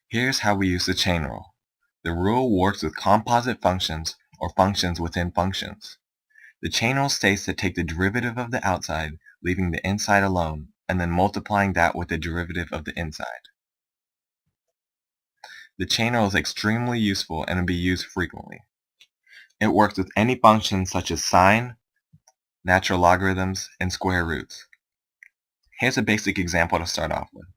Here's how we use the chain rule. The rule works with composite functions or functions within functions. The chain rule states to take the derivative of the outside, leaving the inside alone, and then multiplying that with the derivative of the inside. The chain rule is extremely useful and will be used frequently. It works with any functions such as sine, natural logarithms, and square roots. Here's a basic example to start off with.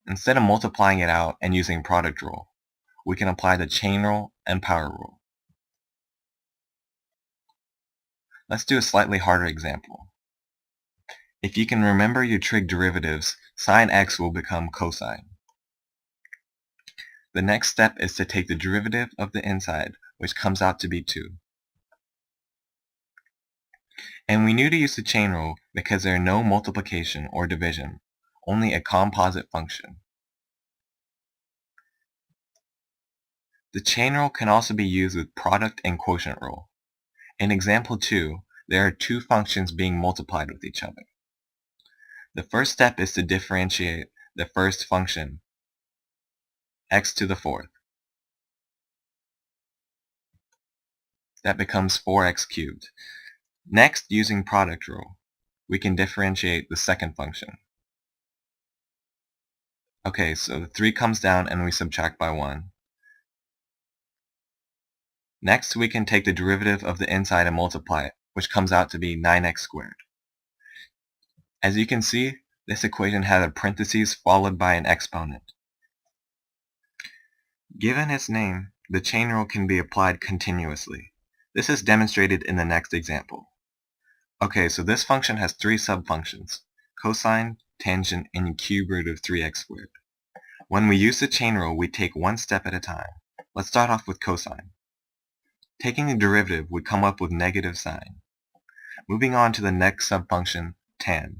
Instead of multiplying it out and using product rule, we can apply the chain rule and power rule. Let's do a slightly harder example. If you can remember your trig derivatives, sine x will become cosine. The next step is to take the derivative of the inside, which comes out to be 2. And we knew to use the chain rule because there are no multiplication or division, only a composite function. The chain rule can also be used with product and quotient rule. In example 2, there are two functions being multiplied with each other. The first step is to differentiate the first function, x to the fourth. That becomes 4x cubed. Next, using product rule, we can differentiate the second function. Okay, so the 3 comes down and we subtract by 1. Next, we can take the derivative of the inside and multiply it, which comes out to be 9x squared. As you can see, this equation has a parentheses followed by an exponent. Given its name, the chain rule can be applied continuously. This is demonstrated in the next example. Okay, so this function has 3 subfunctions, cosine, tangent, and cube root of 3x squared. When we use the chain rule, we take one step at a time. Let's start off with cosine. Taking the derivative would come up with negative sign. Moving on to the next subfunction, tan.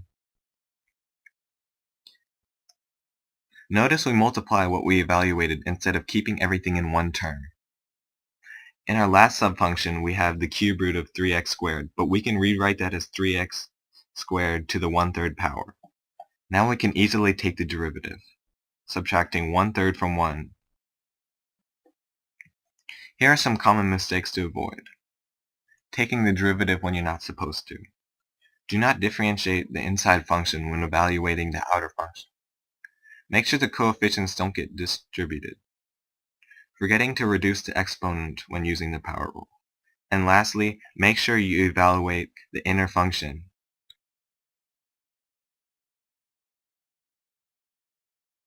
Notice we multiply what we evaluated instead of keeping everything in one term. In our last subfunction, we have the cube root of 3x squared, but we can rewrite that as 3x squared to the 1/3 power. Now we can easily take the derivative, subtracting 1/3 from 1. Here are some common mistakes to avoid. Taking the derivative when you're not supposed to. Do not differentiate the inside function when evaluating the outer function. Make sure the coefficients don't get distributed. Forgetting to reduce the exponent when using the power rule. And lastly, make sure you evaluate the inner function